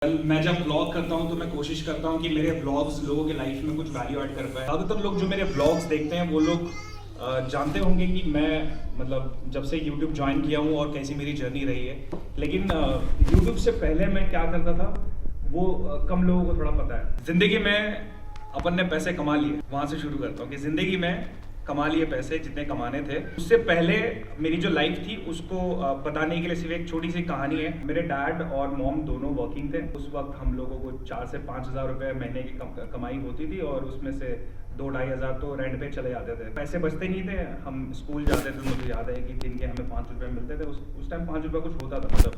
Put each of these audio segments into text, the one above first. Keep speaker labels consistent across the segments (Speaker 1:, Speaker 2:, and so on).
Speaker 1: मैं जब ब्लॉग करता हूँ तो मैं कोशिश करता हूँ कि मेरे ब्लॉग्स लोगों के लाइफ में कुछ वैल्यू ऐड कर पाए। ज़्यादातर लोग जो मेरे ब्लॉग्स देखते हैं वो लोग जानते होंगे कि मैं मतलब जब से YouTube ज्वाइन किया हूँ और कैसी मेरी जर्नी रही है। लेकिन YouTube से पहले मैं क्या करता था वो कम लोगों को थोड़ा पता है। ज़िंदगी में अपन ने पैसे कमा लिए, वहाँ से शुरू करता हूँ कि ज़िंदगी में कमा लिए पैसे जितने कमाने थे। उससे पहले मेरी जो लाइफ थी उसको बताने के लिए सिर्फ एक छोटी सी कहानी है। मेरे डैड और मॉम दोनों वर्किंग थे। उस वक्त हम लोगों को 4 से 5 हज़ार रुपये महीने की कमाई होती थी और उसमें से 2-2.5 हज़ार तो रेंट पे चले जाते थे। पैसे बचते नहीं थे। हम स्कूल जाते थे, मुझे याद है कि दिन के हमें 5 रुपये मिलते थे। उस टाइम 5 रुपये कुछ होता था, मतलब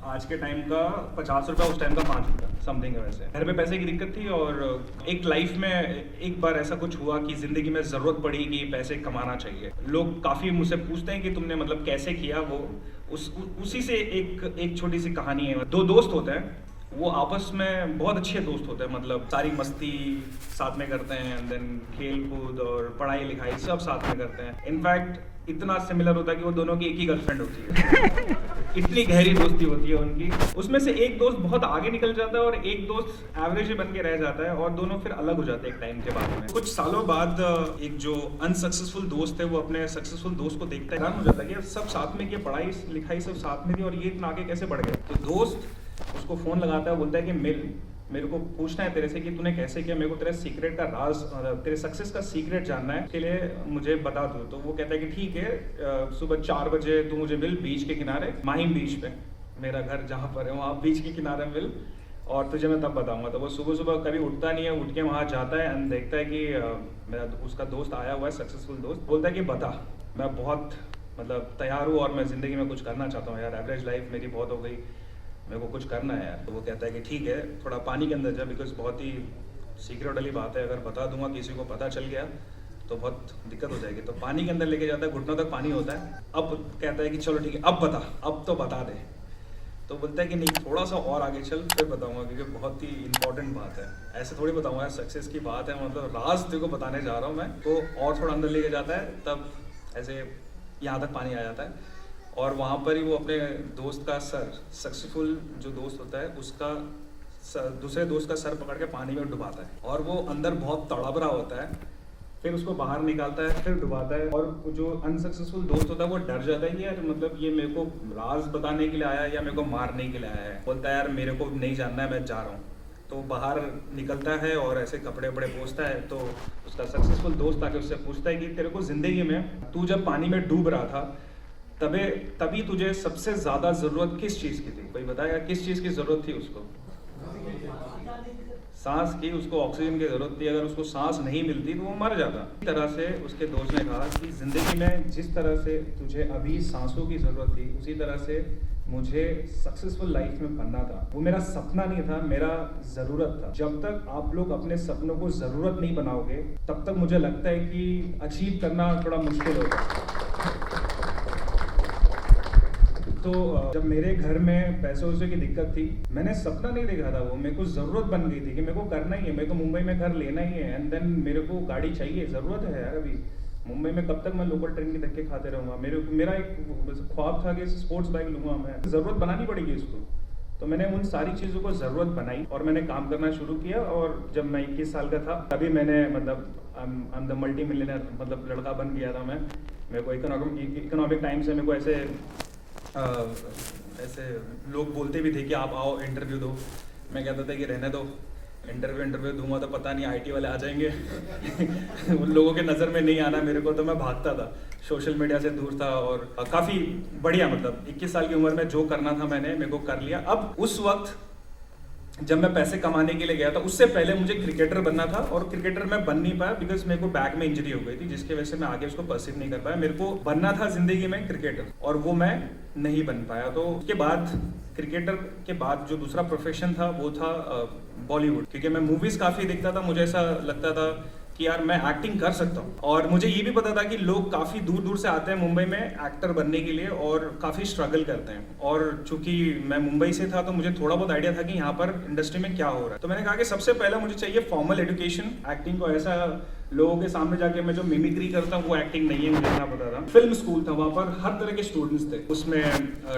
Speaker 1: आज के टाइम का 50 रुपये, उस टाइम का 5 रुपये समथिंग है। वैसे घर पे पैसे की दिक्कत थी और एक लाइफ में एक बार ऐसा कुछ हुआ कि ज़िंदगी में ज़रूरत पड़ी कि पैसे कमाना चाहिए। लोग काफ़ी मुझसे पूछते हैं कि तुमने मतलब कैसे किया। वो उसी से एक छोटी सी कहानी है। 2 दोस्त होते हैं, वो आपस में बहुत अच्छे दोस्त होते हैं, मतलब सारी मस्ती साथ में करते हैं, एंड देन खेल कूद और पढ़ाई लिखाई सब साथ में करते हैं। इनफैक्ट इतना सिमिलर होता है कि वो दोनों की एक ही गर्लफ्रेंड होती है। इतनी गहरी दोस्ती होती है उनकी। उसमें से एक दोस्त बहुत आगे निकल जाता है और एक दोस्त एवरेज बन के रह जाता है और दोनों फिर अलग हो जाते हैं एक टाइम के बाद में। कुछ सालों बाद एक जो अनसक्सेसफुल दोस्त है वो अपने सक्सेसफुल दोस्त को देखता है, हैरान हो जाता है कि सब साथ में किया, पढ़ाई लिखाई सब साथ में थी और ये इतना आगे कैसे बढ़ गए। तो दोस्त उसको फ़ोन लगाता है, बोलता है कि मेरे को पूछना है तेरे से कि तूने कैसे किया, मेरे को तेरे सीक्रेट का राज, तेरे सक्सेस का सीक्रेट जानना है, इसके लिए मुझे बता दो। तो वो कहता है कि ठीक है, सुबह 4 बजे तू मुझे मिल बीच के किनारे, माहिम बीच पे, मेरा घर जहाँ पर है वहाँ बीच के किनारे मिल और तुझे मैं तब बताऊंगा। तो वो सुबह सुबह कभी उठता नहीं है, उठ के वहाँ जाता है एंड देखता है कि मेरा उसका दोस्त आया हुआ है, सक्सेसफुल दोस्त। बोलता है कि बता, मैं बहुत मतलब तैयार हूँ और मैं ज़िंदगी में कुछ करना चाहता हूँ यार, एवरेज लाइफ मेरी बहुत हो गई, मेरे को कुछ करना है यार। तो वो कहता है कि ठीक है, थोड़ा पानी के अंदर जा, बिकॉज बहुत ही सीक्रेट वाली बात है, अगर बता दूंगा किसी को पता चल गया तो बहुत दिक्कत हो जाएगी। तो पानी के अंदर लेके जाता है, घुटनों तक पानी होता है। अब कहता है कि चलो ठीक है, अब बता, अब तो बता दे। तो बोलता है कि नहीं, थोड़ा सा और आगे चल फिर बताऊंगा, क्योंकि बहुत ही इंपॉर्टेंट बात है, ऐसे थोड़ी बताऊंगा, सक्सेस की बात है, मतलब राज तेरे को बताने जा रहा हूँ मैं। तो और थोड़ा अंदर लेके जाता है, तब ऐसे यहाँ तक पानी आ जाता है और वहाँ पर ही वो अपने दोस्त का सर, सक्सेसफुल जो दोस्त होता है उसका दूसरे दोस्त का सर पकड़ के पानी में डुबाता है और वो अंदर बहुत तड़प रहा होता है। फिर उसको बाहर निकालता है, फिर डुबाता है और जो अनसक्सेसफुल दोस्त होता है वो डर जाता है कि यार मतलब ये मेरे को राज बताने के लिए आया है या मेरे को मारने के लिए आया है। बोलता है यार मेरे को नहीं जानना है, मैं जा रहा हूँ। तो बाहर निकलता है और ऐसे कपड़े वपड़े पोंछता है। तो उसका सक्सेसफुल दोस्त आके उससे पूछता है कि तेरे को ज़िंदगी में तू जब पानी में डूब रहा था तभी तुझे सबसे ज़्यादा ज़रूरत किस चीज़ की थी? कोई बताएगा किस चीज़ की ज़रूरत थी उसको? सांस की, उसको ऑक्सीजन की ज़रूरत थी। अगर उसको सांस नहीं मिलती तो वो मर जाता। इस तरह से उसके दोस्त ने कहा कि ज़िंदगी में जिस तरह से तुझे अभी सांसों की ज़रूरत थी, उसी तरह से मुझे सक्सेसफुल लाइफ में बनना था। वो मेरा सपना नहीं था, मेरा ज़रूरत था। जब तक आप लोग अपने सपनों को ज़रूरत नहीं बनाओगे तब तक मुझे लगता है कि अचीव करना थोड़ा मुश्किल होगा। तो जब मेरे घर में पैसे वैसे की दिक्कत थी, मैंने सपना नहीं देखा था, वो मेरे को ज़रूरत बन गई थी कि मेरे को करना ही है, मेरे को मुंबई में घर लेना ही है, एंड देन मेरे को गाड़ी चाहिए, ज़रूरत है यार। अभी मुंबई में कब तक मैं लोकल ट्रेन के धक्के खाते रहूँगा? मेरा एक ख्वाब था कि स्पोर्ट्स बाइक लूँगा मैं, ज़रूरत बनानी पड़ेगी इसको। तो मैंने उन सारी चीज़ों को ज़रूरत बनाई और मैंने काम करना शुरू किया। और जब मैं 21 साल का था तभी मैंने मतलब I am the multi millionaire मतलब लड़का बन गया था मैं। मेरे को इकोनॉमिक टाइम से मेरे को ऐसे लोग बोलते भी थे कि आप आओ इंटरव्यू दो। मैं कहता था कि रहने दो, इंटरव्यू दूंगा तो पता नहीं आईटी वाले आ जाएंगे। उन लोगों के नज़र में नहीं आना मेरे को, तो मैं भागता था, सोशल मीडिया से दूर था। और काफ़ी बढ़िया, मतलब 21 साल की उम्र में जो करना था मैंने मेरे को कर लिया। अब उस वक्त जब मैं पैसे कमाने के लिए गया था, उससे पहले मुझे क्रिकेटर बनना था और क्रिकेटर मैं बन नहीं पाया बिकॉज मेरे को बैक में इंजरी हो गई थी, जिसकी वजह से मैं आगे उसको परसीव नहीं कर पाया। मेरे को बनना था जिंदगी में क्रिकेटर और वो मैं नहीं बन पाया। तो उसके बाद क्रिकेटर के बाद जो दूसरा प्रोफेशन था वो था बॉलीवुड, क्योंकि मैं मूवीज़ काफ़ी देखता था। मुझे ऐसा लगता था कि यार मैं एक्टिंग कर सकता हूँ। और मुझे ये भी पता था कि लोग काफ़ी दूर दूर से आते हैं मुंबई में एक्टर बनने के लिए और काफ़ी स्ट्रगल करते हैं। और चूंकि मैं मुंबई से था तो मुझे थोड़ा बहुत आइडिया था कि यहाँ पर इंडस्ट्री में क्या हो रहा है। तो मैंने कहा कि सबसे पहला मुझे चाहिए फॉर्मल एजुकेशन। एक्टिंग को ऐसा लोगों के सामने जाके मैं जो मिमिक्री करता हूँ वो एक्टिंग नहीं है, मुझे इतना पता था। फिल्म स्कूल था, वहाँ पर हर तरह के स्टूडेंट्स थे, उसमें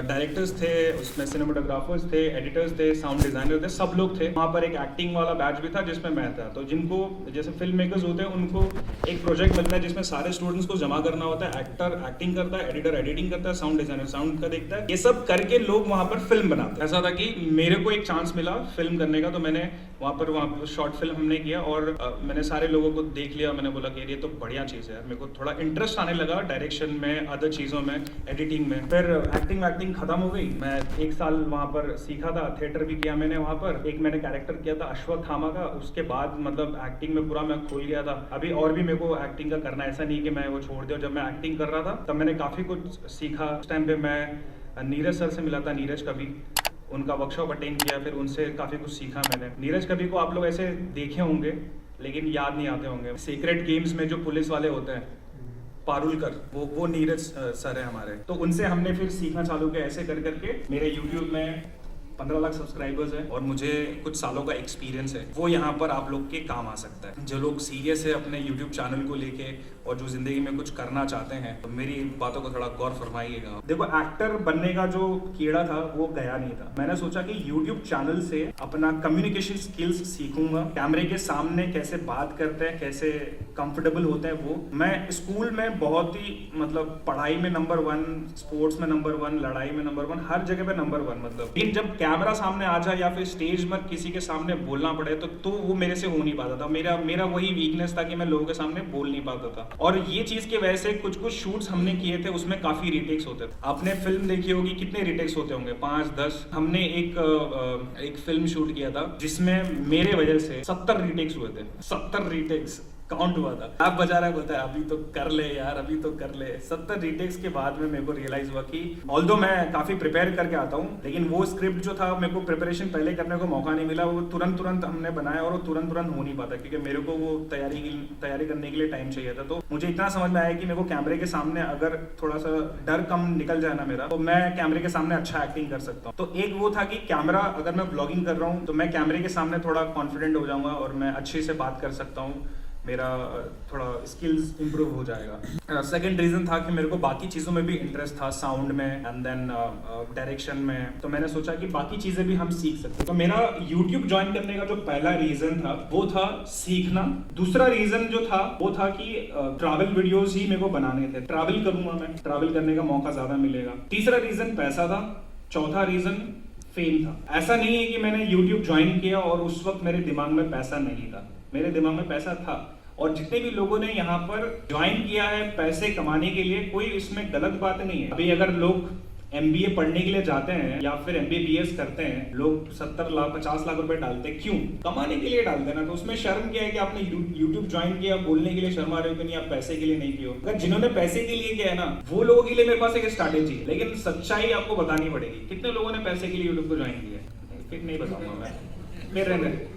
Speaker 1: डायरेक्टर्स थे, उसमें सिनेमाटोग्राफर्स थे, एडिटर्स थे, साउंड डिजाइनर थे, सब लोग थे। वहाँ पर एक एक्टिंग वाला बैच भी था जिसमें मैं था। तो जिनको जैसे फिल्म मेकर्स होते हैं उनको एक प्रोजेक्ट मिलता है जिसमें सारे स्टूडेंट्स को जमा करना होता है। एक्टर एक्टिंग करता है, एडिटर एडिटिंग करता है, साउंड डिजाइनर साउंड का देखता है, ये सब करके लोग वहाँ पर फिल्म बनाते हैं। ऐसा था कि मेरे को एक चांस मिला फिल्म करने का, तो मैंने वहाँ पर शॉर्ट फिल्म हमने किया और मैंने सारे लोगों को देख लिया। मैंने बोला कि ये तो बढ़िया चीज़ है यार, मेरे को थोड़ा इंटरेस्ट आने लगा डायरेक्शन में, अदर चीज़ों में, एडिटिंग में। फिर एक्टिंग खत्म हो गई। मैं 1 साल वहाँ पर सीखा था, थिएटर भी किया मैंने वहाँ पर। एक मैंने कैरेक्टर किया था अश्वत्थामा का। उसके बाद मतलब एक्टिंग में पूरा मैं खुल गया था। अभी और भी मेरे को एक्टिंग का करना, ऐसा नहीं कि मैं वो छोड़ दिया। जब मैं एक्टिंग कर रहा था तब मैंने काफ़ी कुछ सीखा। उस टाइम पे मैं नीरज सर से मिला था, नीरज कवि, उनका वर्कशॉप अटेंड किया, फिर उनसे काफ़ी कुछ सीखा मैंने। नीरज कवि को आप लोग ऐसे देखे होंगे लेकिन याद नहीं आते होंगे। सीक्रेट गेम्स में जो पुलिस वाले होते हैं, पारुलकर, वो नीरज सर है हमारे। तो उनसे हमने फिर सीखना चालू किया। ऐसे कर करके मेरे यूट्यूब में 15 लाख सब्सक्राइबर्स हैं और मुझे कुछ सालों का एक्सपीरियंस है, वो यहाँ पर आप लोग के काम आ सकता है। जो लोग सीरियस है अपने यूट्यूब चैनल को लेके और जो जिंदगी में कुछ करना चाहते हैं, तो मेरी बातों को थोड़ा गौर फरमाइएगा। देखो, एक्टर बनने का जो कीड़ा था वो गया नहीं था। मैंने सोचा कि यूट्यूब चैनल से अपना कम्युनिकेशन स्किल्स सीखूंगा, कैमरे के सामने कैसे बात करते हैं, कैसे कंफर्टेबल होते हैं वो। मैं स्कूल में बहुत ही मतलब पढ़ाई में नंबर 1, स्पोर्ट्स में नंबर 1, लड़ाई में नंबर 1, हर जगह पे नंबर 1। मतलब लेकिन जब कैमरा सामने आ जाए या फिर स्टेज में किसी के सामने बोलना पड़े तो वो मेरे से हो नहीं पाता था। मेरा वही वीकनेस था कि मैं लोगों के सामने बोल नहीं पाता था। और ये चीज की वजह से कुछ शूट्स हमने किए थे, उसमें काफी रीटेक्स होते थे। आपने फिल्म देखी होगी, कितने रीटेक्स होते होंगे? 5, 10। हमने एक फिल्म शूट किया था जिसमें मेरे वजह से 70 रीटेक्स हुए थे। 70 रीटेक्स काउंट हुआ था। आप बजा रहा होता है, अभी तो कर ले यार, अभी तो कर ले। 70 रीटेक्स के बाद में मेरे को रियलाइज हुआ कि ऑल्दो मैं काफी प्रिपेयर करके आता हूँ, लेकिन वो स्क्रिप्ट जो था मेरे को प्रिपरेशन पहले करने को मौका नहीं मिला। वो तुरंत हमने बनाया और वो तुरंत हो नहीं पाता क्योंकि मेरे को वो तैयारी करने के लिए टाइम चाहिए था। तो मुझे इतना समझ में आया कि मेरे को कैमरे के सामने अगर थोड़ा सा डर कम निकल जाए ना मेरा, तो मैं कैमरे के सामने अच्छा एक्टिंग कर सकता हूँ। तो एक वो था कि कैमरा, अगर मैं ब्लॉगिंग कर रहा हूँ तो मैं कैमरे के सामने थोड़ा कॉन्फिडेंट हो जाऊंगा और मैं अच्छे से बात कर सकता हूँ, मेरा थोड़ा स्किल्स इंप्रूव हो जाएगा। सेकंड रीजन था कि मेरे को बाकी चीज़ों में भी इंटरेस्ट था, साउंड में एंड देन डायरेक्शन में। तो मैंने सोचा कि बाकी चीज़ें भी हम सीख सकते हैं। तो मेरा यूट्यूब ज्वाइन करने का जो पहला रीजन था वो था सीखना। दूसरा रीजन जो था वो था कि ट्रैवल वीडियोस ही मेरे को बनाने थे। ट्रैवल करूंगा मैं, ट्रैवल करने का मौका ज्यादा मिलेगा। तीसरा रीजन पैसा था। चौथा रीजन फेम था। ऐसा नहीं है कि मैंने यूट्यूब ज्वाइन किया और उस वक्त मेरे दिमाग में पैसा नहीं था, मेरे दिमाग में पैसा था। और जितने भी लोगों ने यहाँ पर ज्वाइन किया है पैसे कमाने के लिए, कोई इसमें गलत बात नहीं है। अभी अगर लोग MBA पढ़ने के लिए जाते हैं या फिर MBBS करते हैं, लोग 70 लाख 50 लाख रुपए डालते हैं, क्यों? कमाने के लिए डालते हैं ना। तो उसमें शर्म क्या है कि आपने YouTube ज्वाइन किया, बोलने के लिए शर्मा रहे हो कि नहीं, आप पैसे के लिए नहीं किया। अगर जिन्होंने पैसे के लिए किया है ना, वो लोगों के लिए मेरे पास एक स्ट्रैटेजी है, लेकिन सच्चाई आपको बतानी पड़ेगी। कितने लोगों ने पैसे के लिए YouTube को ज्वाइन किया? फिर नहीं बताऊंगा मैं, मेरे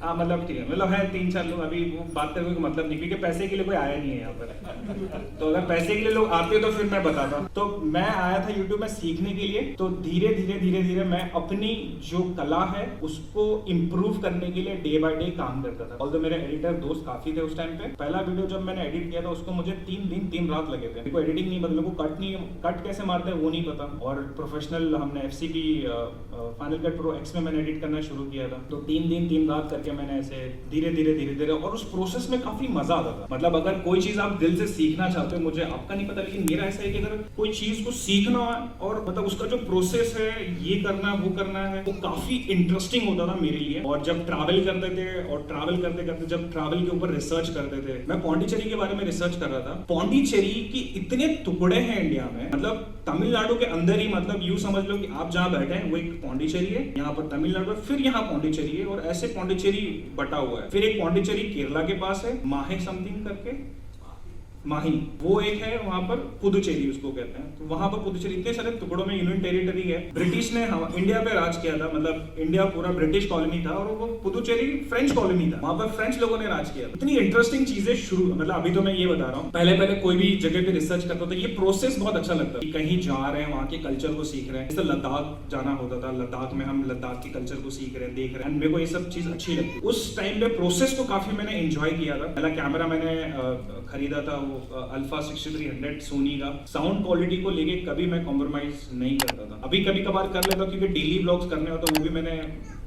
Speaker 1: हाँ मतलब ठीक है, मतलब है 3-4 लोग। अभी वो बात करने का मतलब नहीं, क्योंकि पैसे के लिए कोई आया नहीं है यहाँ पर। तो अगर पैसे के लिए लोग आते तो फिर मैं बताता। तो मैं आया था यूट्यूब में सीखने के लिए। तो धीरे धीरे मैं अपनी जो कला है उसको इम्प्रूव करने के लिए डे बाय डे काम करता था। ऑल्दो मेरे एडिटर दोस्त काफी थे उस टाइम पे। पहला वीडियो जब मैंने एडिट किया था उसको मुझे 3 दिन 3 रात लगे थे। मेरे को एडिटिंग नहीं, मतलब को कट कैसे मारते हैं वो नहीं पता। और प्रोफेशनल हमने FCP final cut pro X में मैंने एडिट करना शुरू किया था। तो 3 दिन 3 रात करके मैंने ऐसे धीरे धीरे और उस प्रोसेस में काफी मजा आता था। मतलब अगर कोई चीज आप दिल से सीखना चाहते हो, मुझे आपका नहीं पता, लेकिन मेरा ऐसा है कि अगर कोई चीज को सीखना है और मतलब उसका जो प्रोसेस है, ये करना वो करना है, वो काफी इंटरेस्टिंग होता था मेरे लिए। और जब ट्रैवल करते थे और ट्रैवल करते जब ट्रैवल के ऊपर रिसर्च करते थे, मैं पौंडीचेरी के बारे में रिसर्च कर रहा था। पौंडीचेरी की इतने टुकड़े हैं इंडिया में, मतलब तमिलनाडु के अंदर ही, मतलब यूं समझ लो कि आप जहाँ बैठे हैं वो एक पौंडीचेरी है, यहाँ पर तमिलनाडु है, फिर यहाँ पौंडीचेरी है, और ऐसे पौंडीचेरी बटा हुआ है। फिर एक पौंडीचेरी केरला के पास है, माहे समथिंग करके, माही, वो एक है वहाँ पर पुदुचेरी उसको कहते हैं। तो वहाँ पर पुदुचेरी इतने सारे टुकड़ों में यूनियन टेरिटरी है। ब्रिटिश ने इंडिया पे राज किया था, मतलब इंडिया पूरा ब्रिटिश कॉलोनी था और वो पुदुचेरी फ्रेंच कॉलोनी था, वहाँ पर फ्रेंच लोगों ने राज किया। इतनी इंटरेस्टिंग चीजें शुरू, मतलब अभी तो मैं ये बता रहा हूँ, पहले कोई भी जगह पे रिसर्च करता था, ये प्रोसेस बहुत अच्छा लगता है। कहीं जा रहे हैं, वहाँ के कल्चर को सीख रहे हैं। जैसे लद्दाख जाना होता था, लद्दाख में हम लद्दाख के कल्चर को सीख रहे हैं, देख रहे हैं, मेरे को ये सब चीज अच्छी लगती है। उस टाइम पे प्रोसेस को काफी मैंने एंजॉय किया था। पहला कैमरा मैंने खरीदा था वो अल्फा 6300 सोनी का। साउंड क्वालिटी को लेके कभी मैं कॉम्प्रोमाइज नहीं करता था। अभी कभी कभार कर लेता क्योंकि डेली व्लॉग्स करने होता, वो भी मैंने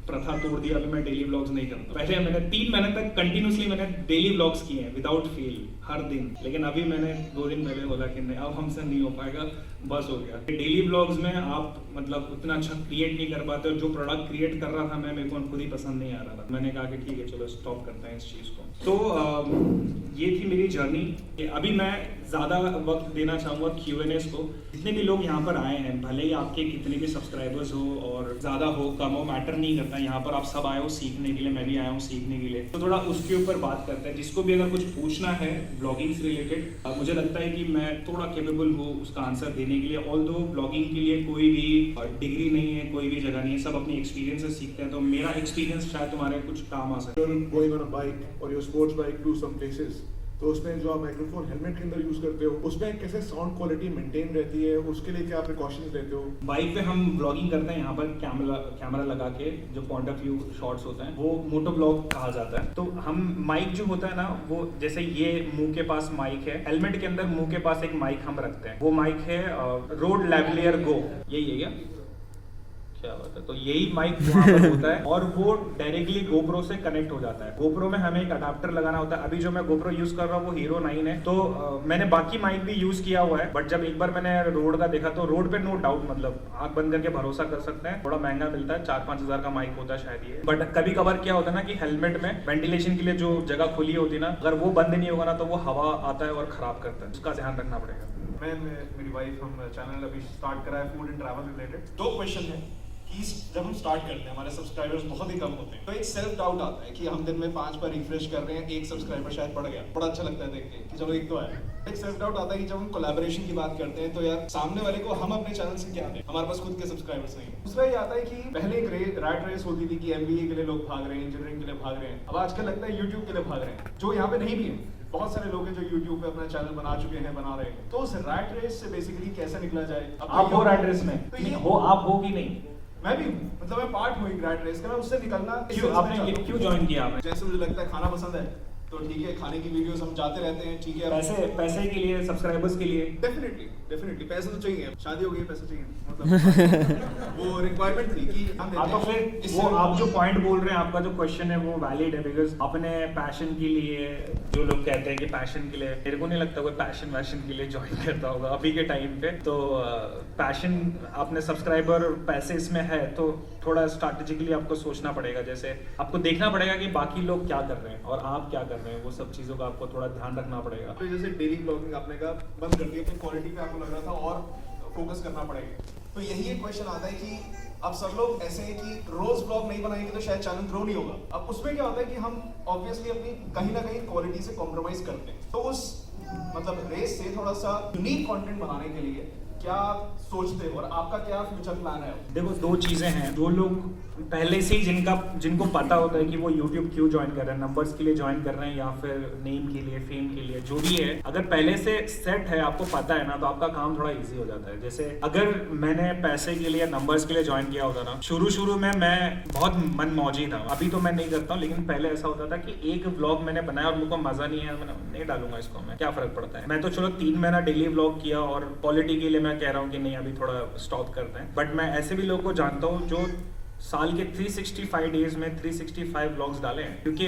Speaker 1: प्रथा तोड़ दिया। अभी मैं डेली व्लॉग्स नहीं करता। पहले मैंने 3 महीने तक कंटिन्यूसली मैंने डेली व्लॉग्स किए हैं विदाउट फेल, हर दिन। लेकिन अभी मैंने 2 दिन पहले बोला कि नहीं, अब हमसे नहीं हो पाएगा, बस हो गया। डेली व्लॉग्स में आप मतलब उतना अच्छा क्रिएट नहीं कर पाते, और जो प्रोडक्ट क्रिएट कर रहा था मैं, मेरे को खुद ही पसंद नहीं आ रहा था। मैंने कहा कि ठीक है, चलो स्टॉप करते हैं इस चीज़ को। तो ये थी मेरी जर्नी। अभी मैं ज़्यादा वक्त देना चाहूँगा Q&As को। जितने भी लोग यहाँ पर आए हैं, भले ही आपके कितने भी सब्सक्राइबर्स हो और ज़्यादा हो कम हो, मैटर नहीं करता। यहाँ पर आप सब आए हो सीखने के लिए, मैं भी आया हूँ सीखने के लिए। तो थोड़ा उसके ऊपर बात करते हैं। जिसको भी अगर कुछ पूछना है ब्लॉगिंग से रिलेटेड, मुझे लगता है कि मैं थोड़ा केपेबल हूँ उसका आंसर देने के लिए। ऑल्दो ब्लॉगिंग के लिए कोई भी डिग्री नहीं है, कोई भी जगह नहीं है, सब अपनी एक्सपीरियंस से सीखते हैं। तो मेरा एक्सपीरियंस शायद तुम्हारे कुछ काम आ सके।
Speaker 2: Going on a bike or your sports bike to some places, तो उसमें जो आप माइक्रोफोन हेलमेट के अंदर यूज करते हो, उसमें कैसे साउंड क्वालिटी मेंटेन रहती है, उसके लिए क्या प्रिकॉशंस लेते हो?
Speaker 1: बाइक पे हम ब्लॉगिंग करते हैं, यहाँ पर कैमरा लगा के जो पॉइंट ऑफ व्यू शॉट्स होते हैं वो मोटो ब्लॉग कहा जाता है। तो हम माइक जो होता है ना, वो जैसे ये मुंह के पास माइक है, हेलमेट के अंदर मुंह के पास एक माइक हम रखते हैं। वो माइक है रोड लैवलियर गो, यही है क्या? क्या बात है। तो यही माइक वहाँ पर होता है और वो डायरेक्टली गोप्रो से कनेक्ट हो जाता है। गोप्रो में हमें एक अडाप्टर लगाना होता है। अभी जो मैं गोप्रो यूज कर रहा हूँ वो हीरो 9 है। तो मैंने बाकी माइक भी यूज किया हुआ है, बट जब एक बार मैंने रोड का देखा तो रोड पे नो डाउट, मतलब आंख बंद करके भरोसा कर सकते हैं। थोड़ा महंगा मिलता है, 4-5 हजार का माइक होता है शायद ये। बट कभी कभार क्या होता है ना कि हेलमेट में वेंटिलेशन के लिए जो जगह खुली होती है ना, अगर वो बंद नहीं होगा ना तो वो हवा आता है और खराब करता है। उसका ध्यान रखना पड़ेगा।
Speaker 2: मैं मेरी वाइफ, हम चैनल अभी स्टार्ट करा है food and travel related. 2 question है कि जब हम स्टार्ट करते हैं, हमारे सब्सक्राइबर्स बहुत ही कम होते हैं, तो एक सेल्फ डाउट आता है कि हम दिन में 5 बार रिफ्रेश कर रहे हैं, 1 सब्सक्राइबर शायद बढ़ गया, बड़ा अच्छा लगता है देख के कि चलो एक तो आया। एक सेल्फ डाउट आता है कि जब हम कोलैबोरेशन की बात करते हैं तो यार सामने वाले को हम अपने चैनल से क्या दें, हमारे पास खुद के सब्सक्राइबर्स नहीं है। दूसरा ये आता है कि पहले एक रैट रेस होती थी कि MBA के लिए लोग भाग रहे हैं, इंजीनियरिंग के लिए भाग रहे हैं, अब आजकल लगता है यूट्यूब के लिए भाग रहे हैं, जो यहाँ पे नहीं भी है। बहुत सारे लोग हैं जो YouTube पे अपना चैनल बना चुके हैं, बना रहे हैं। तो उस रैट रेस से बेसिकली कैसे निकला जाए?
Speaker 1: आप हो रैट रेस में?
Speaker 2: तो ये
Speaker 1: हो, आप हो कि नहीं?
Speaker 2: मैं भी हूँ, मतलब मैं पार्ट हूँ एक रैट रेस का, मैं उससे निकलना।
Speaker 1: क्यों ज्वाइन किया आपने?
Speaker 2: जैसे मुझे लगता है खाना पसंद है तो ठीक है, खाने की वीडियोस हम जाते रहते हैं, ठीक है।
Speaker 1: पैसे के लिए, सब्सक्राइबर्स के लिए
Speaker 2: डेफिनेटली पैसे तो चाहिए। शादी हो गई, पैसे चाहिए, मतलब वो रिक्वायरमेंट थी कि हम
Speaker 1: तो फिर वो आप जो पॉइंट बोल रहे हैं, आपका जो क्वेश्चन है वो वैलिड है। बिकॉज अपने पैशन के लिए, जो लोग कहते हैं कि पैशन के लिए, मेरे को नहीं लगता कोई पैशन वैशन के लिए ज्वाइन करता होगा अभी के टाइम पे। तो पैशन, अपने सब्सक्राइबर और पैसे इसमें है तो थोड़ा स्ट्रैटेजिकली आपको सोचना पड़ेगा। जैसे आपको देखना पड़ेगा कि बाकी लोग क्या कर रहे हैं और आप क्या कर रहे हैं, वो सब चीजों का आपको थोड़ा ध्यान रखना पड़ेगा।
Speaker 2: तो जैसे डेली ब्लॉगिंग आपने का बंद कर दिया, तो क्वालिटी पे आपको लग रहा था और फोकस करना पड़ेगा। तो यही एक क्वेश्चन आता है कि अब सब लोग ऐसे हैं कि रोज ब्लॉग नहीं बनाएंगे तो शायद चैनल ग्रो नहीं होगा। अब उसमें क्या होता है कि हम ऑब्वियसली अपनी कहीं ना कहीं क्वालिटी से कॉम्प्रोमाइज करते हैं। तो उस मतलब रेस से थोड़ा सा यूनिक कंटेंट बनाने के लिए क्या सोचते हो और आपका क्या फ्यूचर प्लान है?
Speaker 1: देखो, 2 चीजें हैं। जो लोग पहले से ही जिनको पता होता है कि वो YouTube क्यों ज्वाइन कर रहे हैं, नंबर्स के लिए ज्वाइन कर रहे हैं या फिर नेम के लिए, फेम के लिए, जो भी है, अगर पहले से सेट है, आपको पता है ना, तो आपका काम थोड़ा इजी हो जाता है। जैसे अगर मैंने पैसे के लिए, नंबर्स के लिए ज्वाइन किया होता ना, शुरू में मैं बहुत मनमौजी था। अभी तो मैं नहीं करता हूँ, लेकिन पहले ऐसा होता था कि एक व्लॉग मैंने बनाया और मुझको मजा नहीं है, मैंने नहीं डालूंगा इसको, मैं क्या फर्क पड़ता है। मैं तो चलो 3 महीना डेली व्लॉग किया और क्वालिटी के लिए मैं कह रहा हूँ कि नहीं, अभी थोड़ा स्टॉप करते हैं। बट मैं ऐसे भी लोगों को जानता हूँ जो साल के 365 डेज में 365 व्लॉग्स डाले हैं, क्योंकि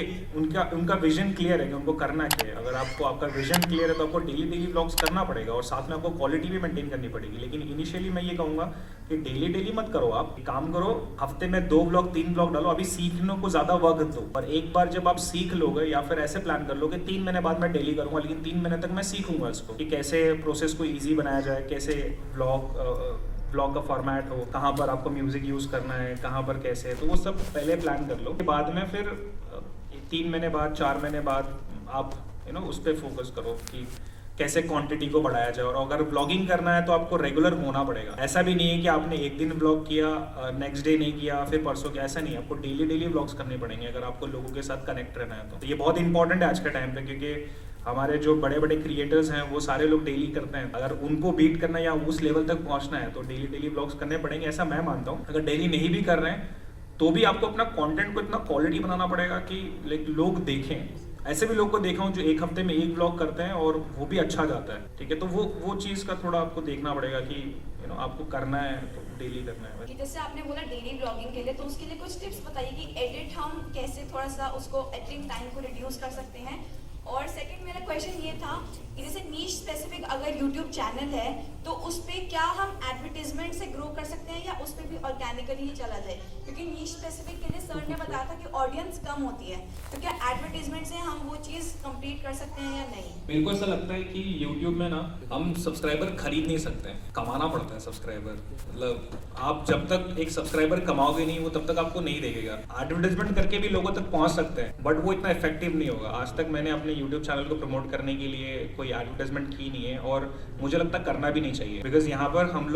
Speaker 1: उनका विजन क्लियर है कि उनको करना क्या है। अगर आपका विजन क्लियर है तो आपको डेली व्लॉग्स करना पड़ेगा और साथ में आपको क्वालिटी भी मेंटेन करनी पड़ेगी। लेकिन इनिशियली मैं ये कहूँगा कि डेली मत करो, आप काम करो, हफ्ते में 2 व्लॉग 3 व्लॉग डालो। अभी सीखने को ज्यादा वक्त दो, और एक बार जब आप सीख लोगे या फिर ऐसे प्लान कर लो कि 3 महीने बाद मैं डेली करूंगा, लेकिन 3 महीने तक मैं सीखूंगा इसको कि कैसे प्रोसेस को ईजी बनाया जाए, कैसे ब्लॉग का फॉर्मेट हो, कहाँ पर आपको म्यूजिक यूज करना है, कहाँ पर कैसे, तो वो सब पहले प्लान कर लो। बाद में फिर 3 महीने बाद, 4 महीने बाद आप उस पर फोकस करो कि कैसे क्वांटिटी को बढ़ाया जाए। और अगर ब्लॉगिंग करना है तो आपको रेगुलर होना पड़ेगा। ऐसा भी नहीं है कि आपने एक दिन ब्लॉग किया, नेक्स्ट डे नहीं किया, फिर परसों किया, ऐसा नहीं है। आपको डेली ब्लॉग्स करने पड़ेंगे अगर आपको लोगों के साथ कनेक्ट रहना है तो ये बहुत इंपॉर्टेंट है आज के टाइम पे, क्योंकि हमारे जो बड़े बड़े क्रिएटर्स हैं वो सारे लोग डेली करते हैं। अगर उनको बीट करना या उस लेवल तक पहुंचना है तो डेली ब्लॉग्स करने पड़ेंगे, ऐसा मैं मानता हूँ। अगर डेली नहीं भी कर रहे हैं तो भी आपको अपना कंटेंट को इतना क्वालिटी बनाना पड़ेगा कि लाइक लोग देखें। ऐसे भी लोग को देखा हूँ जो एक हफ्ते में एक ब्लॉग करते हैं और वो भी अच्छा जाता है, ठीक है। तो वो चीज़ का थोड़ा आपको देखना पड़ेगा कि आपको करना है तो डेली करना है।
Speaker 3: कि जैसे आपने बोला डेली ब्लॉगिंग के लिए, तो उसके लिए कुछ टिप्स बताइए कि एडिट हम कैसे थोड़ा सा उसको एडिटिंग टाइम को रिड्यूस कर सकते हैं। और सेकंड मेरा क्वेश्चन ये था कि जैसे नीश स्पेसिफिक अगर यूट्यूब चैनल है तो उस पर क्या हम एडवर्टीजमेंट से ग्रो कर सकते हैं या उस पर भी ऑर्गेनिकली ही चला जाए? क्योंकि नीश स्पेसिफिक के लिए सर ने बताया था कि ऑडियंस कम होती है, तो क्या एडवर्टीजमेंट से हम वो चीज़ कंप्लीट कर सकते हैं या नहीं?
Speaker 1: मेरे को ऐसा लगता है कि यूट्यूब में ना हम सब्सक्राइबर खरीद नहीं सकते हैं, कमाना पड़ता है सब्सक्राइबर। मतलब आप जब तक एक सब्सक्राइबर कमाओगे नहीं वो तब तक आपको नहीं देखेगा। एडवर्टाइजमेंट करके भी लोगों तक पहुंच सकते हैं बट वो इतना इफेक्टिव नहीं होगा। आज तक मैंने अपने यूट्यूब चैनल को प्रमोट करने के लिए कोई एडवर्टाइजमेंट की नहीं है और मुझे लगता है करना भी नहीं चाहिए, बिकॉज यहाँ पर हम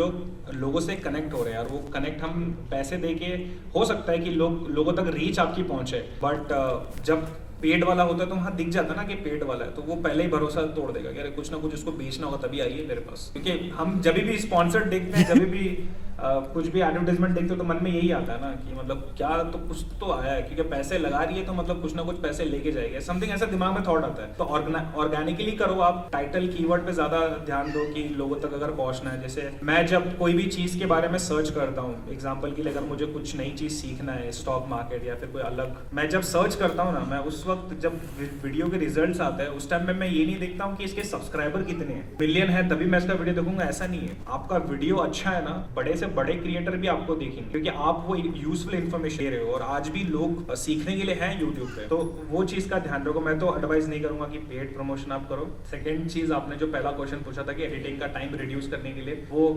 Speaker 1: लोगों से कनेक्ट हो रहे हैं और वो कनेक्ट हम पैसे दे के हो सकता है कि लोगों तक रीच आपकी पहुंचे, बट जब पेड वाला होता है तो वहाँ दिख जाता है ना कि पेड वाला है, तो वो पहले ही भरोसा तोड़ देगा कि अरे कुछ ना कुछ उसको बेचना होगा तभी आई है मेरे पास। क्योंकि हम जब भी स्पॉन्सर्ड देखते हैं, जब भी कुछ भी एडवर्टाइजमेंट देखते हो तो मन में यही आता है ना कि मतलब क्या तो कुछ तो आया है, क्योंकि पैसे लगा रही है तो मतलब कुछ ना कुछ पैसे लेके जाएगा, समथिंग ऐसा दिमाग में थॉट आता है। तो ऑर्गेनिकली करो, आप टाइटल कीवर्ड पे ज्यादा ध्यान दो कि लोगों तक अगर पहुंचना है। जैसे मैं जब कोई भी चीज के बारे में सर्च करता हूँ, एग्जाम्पल के लिए अगर मुझे कुछ नई चीज सीखना है, स्टॉक मार्केट या फिर कोई अलग, मैं जब सर्च करता हूँ ना, मैं उस वक्त जब वीडियो के रिजल्ट्स आते हैं उस टाइम में मैं ये नहीं देखता हूँ कि इसके सब्सक्राइबर कितने हैं, मिलियन है तभी मैं इसका वीडियो देखूंगा, ऐसा नहीं है। आपका वीडियो अच्छा है ना, बड़े से बड़े क्रिएटर भी आपको देखेंगे क्योंकि आप वो यूजफुल इन्फॉर्मेशन दे रहे हो और आज भी लोग सीखने के लिए हैं यूट्यूब पे, तो वो चीज का ध्यान रखो। मैं तो एडवाइस नहीं करूंगा कि पेड प्रमोशन आप करो। सेकंड चीज, आपने जो पहला क्वेश्चन पूछा था कि एडिटिंग का टाइम रिड्यूस करने के लिए, वो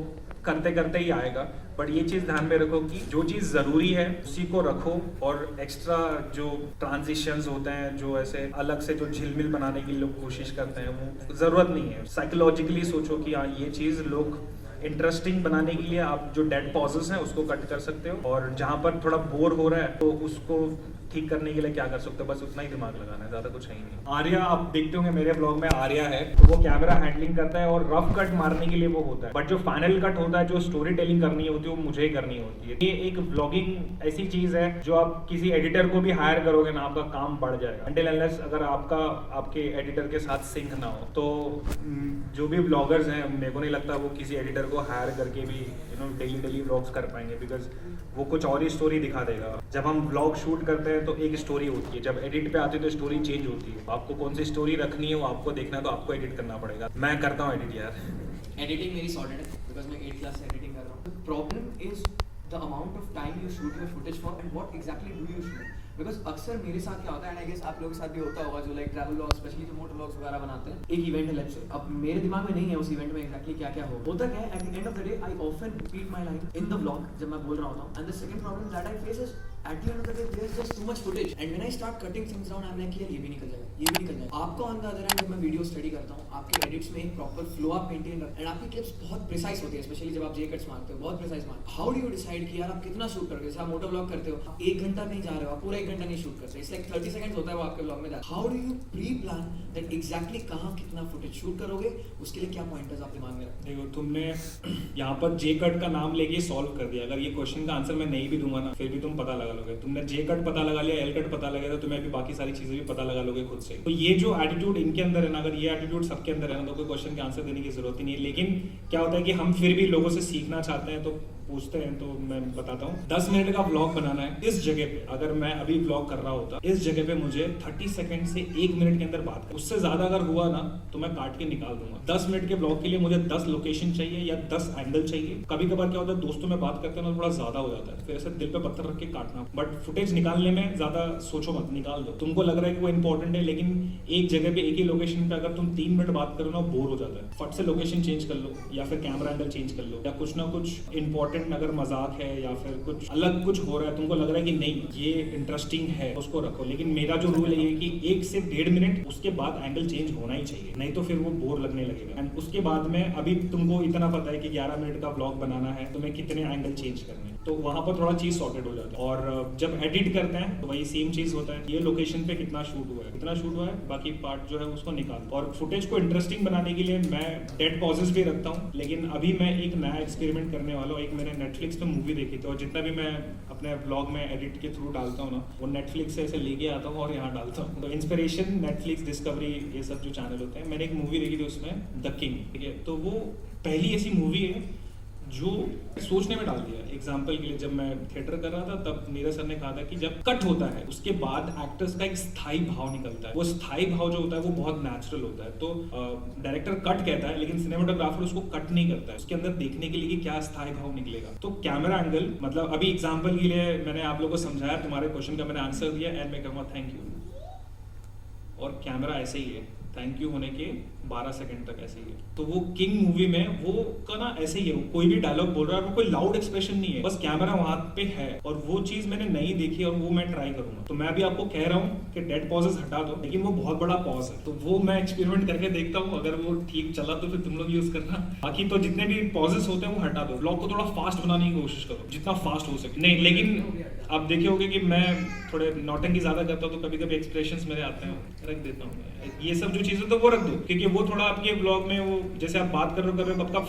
Speaker 1: करते करते ही आएगा, बट ये चीज ध्यान में रखो कि जो चीज जरूरी है उसी को रखो और एक्स्ट्रा जो ट्रांजिशंस होते हैं, जो ऐसे अलग से जो झिलमिल बनाने की लोग कोशिश करते हैं, वो जरूरत नहीं है। साइकोलॉजिकली सोचो कि हाँ ये चीज लोग इंटरेस्टिंग बनाने के लिए आप जो डेड पॉजेस हैं उसको कट कर सकते हो, और जहां पर थोड़ा बोर हो रहा है तो उसको ठीक करने के लिए क्या कर सकते हो, बस उतना ही दिमाग लगाना है, ज्यादा कुछ है ही नहीं। आर्या, आप देखते होंगे मेरे ब्लॉग में आर्या है, तो वो कैमरा हैंडलिंग करता है और रफ कट मारने के लिए वो होता है, बट जो फाइनल कट होता है, जो स्टोरी टेलिंग करनी होती है, वो मुझे ही करनी होती है। ये एक ब्लॉगिंग ऐसी चीज है जो आप किसी एडिटर को भी हायर करोगे ना, आपका काम बढ़ जाएगा, अनटिल अनलेस अगर आपके एडिटर के साथ सिंक ना हो। तो जो भी ब्लॉगर्स हैं, मेरे को नहीं लगता वो किसी एडिटर को हायर करके भी डेली व्लॉग्स कर पाएंगे, बिकॉज वो कुछ और ही स्टोरी दिखा देगा। जब हम व्लॉग शूट करते हैं तो एक स्टोरी होती है, जब एडिट पे आते हैं तो स्टोरी चेंज होती है। आपको कौन सी स्टोरी रखनी है वो आपको देखना है, तो आपको एडिट करना पड़ेगा। मैं करता हूँ एडिट यार।
Speaker 4: एडिटिंग मेरी सॉर्टेड है बिकॉज मैं 8th क्लास से एडिटिंग कर रहा हूँ। The problem is the amount of time you shoot your footage for and what exactly do you shoot. Because अक्सर मेरे साथ क्या होता है, एंड आई गेस आप लोगों के साथ भी होता होगा, जो लाइक ट्रैवल व्लॉग, स्पेशली जो मोटर व्लॉग्स वगैरह बनाते हैं, एक इवेंट है लेट्स से, अब मेरे दिमाग में नहीं है उस इवेंट में एक्जैक्टली क्या क्या होता है। At the end of the day I often repeat my line in the vlog जब मैं बोल रहा होता हूँ, and the second problem that I face is at the end of the day there is just too much footage and when I start cutting things down I'm like यार ये भी निकल जाएगा, ये भी निकल जाएगा। आपको ऑन द अदर हैंड जब मैं वीडियो स्टडी करता हूँ, आपके एडिट्स में एक प्रॉपर फ्लो आप मेंटेन रखते हैं एंड आपकी क्लिप्स बहुत प्रिसाइज होती है, स्पेशली जब आप जे कट्स मारते हो, बहुत प्रिसाइज मारते हो। हाउ डू यू डिसाइड कि यार आप कितना शूट करोगे? जैसे आप मोटर व्लॉग करते हो, 1 घंटा नहीं जा रहे हो, आप पूरा 1 घंटा नहीं शूट करते, इट्स लाइक 30 सेकंड्स होता है वो आपके व्लॉग में। How do you pre plan that exactly कहाँ कितना फुटेज शूट करोगे, उसके लिए क्या पॉइंटर्स आप दिमाग में रखते हो?
Speaker 1: देखो, तुमने यहाँ पर जे कट का नाम लेके सॉल्व कर दिया। अगर ये क्वेश्चन का आंसर मैं नहीं भी दूंगा ना, फिर भी तुम पता लगा लोगे। तुमने जे कट पता लगा लिया, एल कट पता लगा, तो तुम्हें भी बाकी सारी चीजें भी पता लगा लोगे खुद से। तो ये जो एटीट्यूड इनके अंदर है ना, अगर ये एटीट्यूड सबके अंदर है ना, तो कोई क्वेश्चन के आंसर देने की जरूरत ही नहीं है। लेकिन क्या होता है कि हम फिर भी लोगों से सीखना चाहते हैं, तो पूछते हैं। तो मैं बताता हूँ, 10 मिनट का व्लॉग बनाना है। इस जगह पे अगर मैं अभी व्लॉग कर रहा होता, इस जगह पे मुझे 30 सेकंड से 1 मिनट के अंदर बात कर, उससे ज्यादा अगर हुआ ना तो मैं काट के निकाल दूंगा। 10 मिनट के व्लॉग के लिए मुझे 10 लोकेशन चाहिए या 10 एंगल चाहिए। कभी कभार क्या होता है, दोस्तों में बात करते हैं ना, थोड़ा ज्यादा हो जाता है, फिर ऐसे दिल पे पत्थर रख के काटना। बट फुटेज निकालने में ज्यादा सोचो मत, निकाल दो। तुमको लग रहा है कि वो इंपॉर्टेंट है, लेकिन एक जगह पे एक ही लोकेशन पे अगर तुम 3 मिनट बात करो ना, बोर हो जाता है। फट से लोकेशन चेंज कर लो या फिर कैमरा एंगल चेंज कर लो या कुछ ना कुछ इंपॉर्टेंट कंटेंट में अगर मजाक है या फिर कुछ अलग कुछ हो रहा है, तुमको लग रहा है कि नहीं ये इंटरेस्टिंग है, उसको रखो। लेकिन मेरा जो रूल है ये कि 1 से 1.5 मिनट उसके बाद एंगल चेंज होना ही चाहिए, नहीं तो फिर वो बोर लगने लगेगा। एंड उसके बाद में अभी तुमको इतना पता है कि 11 मिनट का व्लॉग बनाना है, तुम्हें कितने एंगल चेंज करने हैं, तो वहां पर थोड़ा चीज सॉर्टेड हो जाता है। और जब एडिट करते हैं तो वही सेम चीज होता है, ये लोकेशन पे कितना शूट हुआ है, कितना शूट हुआ है, बाकी पार्ट जो है उसको निकाल। और फुटेज को इंटरेस्टिंग बनाने के लिए मैं डेड पॉजेस भी रखता हूँ। लेकिन अभी मैं एक नया एक्सपेरिमेंट करने वाला हूँ। एक मैंने नेटफ्लिक्स पे मूवी देखी थी, और जितना भी मैं अपने ब्लॉग में एडिट के थ्रू डालता हूँ ना, वो नेटफ्लिक्स से ऐसे लेके आता हूँ और यहाँ डालता हूँ। तो इंस्पिरेशन नेटफ्लिक्स, डिस्कवरी, ये सब जो चैनल होते हैं, मैंने एक मूवी देखी थी उसमें द किंग, ठीक है। तो वो पहली ऐसी मूवी है जो सोचने में डाल दिया। एग्जाम्पल के लिए जब मैं थिएटर कर रहा था तब नीरज सर ने कहा था कि जब कट होता है उसके बाद एक्टर्स का एक स्थायी भाव निकलता है। वो स्थायी भाव जो होता है वो बहुत नेचुरल होता है। तो डायरेक्टर कट कहता है लेकिन सिनेमाटोग्राफर उसको कट नहीं करता है, उसके अंदर देखने के लिए कि क्या स्थायी भाव निकलेगा। तो कैमरा एंगल, मतलब अभी एग्जाम्पल के लिए मैंने आप लोगों को समझाया, तुम्हारे क्वेश्चन का मैंने आंसर दिया, एंड मैं कहूँगा थैंक यू। और कैमरा ऐसे ही है, थैंक यू होने के 12 सेकंड तक ऐसे ही है। तो वो किंग मूवी में वो का ना ऐसे ही है, कोई भी डायलॉग बोल रहा है, वो कोई लाउड एक्सप्रेशन नहीं है, बस कैमरा वहां पे है। और वो चीज मैंने नहीं देखी और वो मैं ट्राई करूंगा। तो मैं अभी आपको कह रहा हूँ कि डेड पॉजेस हटा दो, लेकिन वो बहुत बड़ा पॉज है, तो वो मैं एक्सपेरिमेंट करके देखता हूँ। अगर वो ठीक चला तो फिर तुम लोग यूज करना, बाकी तो जितने भी पॉजेस होते हैं वो हटा दो। ब्लॉग को थोड़ा फास्ट बनाने की कोशिश करो, जितना फास्ट हो सके। नहीं, लेकिन आप देखे होगे कि मैं थोड़े नौटंकी ज्यादा करता हूँ, तो कभी कभी एक्सप्रेशंस मेरे आते हैं, रख देता हूँ। ये सब जो चीजें तो वो रख दो, क्योंकि वो थोड़ा आपके ब्लॉग में वो जैसे आप बात कर रहे हो आपका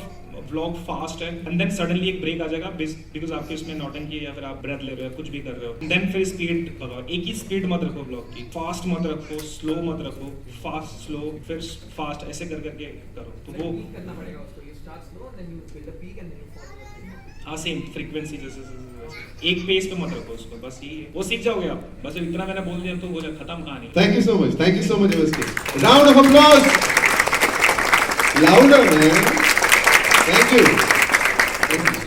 Speaker 1: व्लॉग फास्ट है, एंड देन सडनली एक ब्रेक आ जाएगा बिकॉज आपके इसमें नौटंकी है या फिर आप ब्रेथ ले रहे हो, कुछ भी कर रहे हो, देन फिर स्पीड लगाओ। एक ही स्पीड मत रखो ब्लॉग की, फास्ट मत रखो, स्लो मत रखो, फास्ट स्लो फिर फास्ट, ऐसे कर करके करो। तो वो
Speaker 4: करना पड़ेगा उसको, you start slow and then you build a peak and then you follow the peak.
Speaker 1: हाँ, सेम फ्रीक्वेंसी जैसे एक पेस पे मत रखो उसको, बस ये वो सीख जाओगे आप। बस इतना मैंने बोल दिया तो हो जाए खत्म कहानी।
Speaker 5: Thank you so much. Thank you so much, MSK. Round of applause. Louder, man. Thank you. Thank you.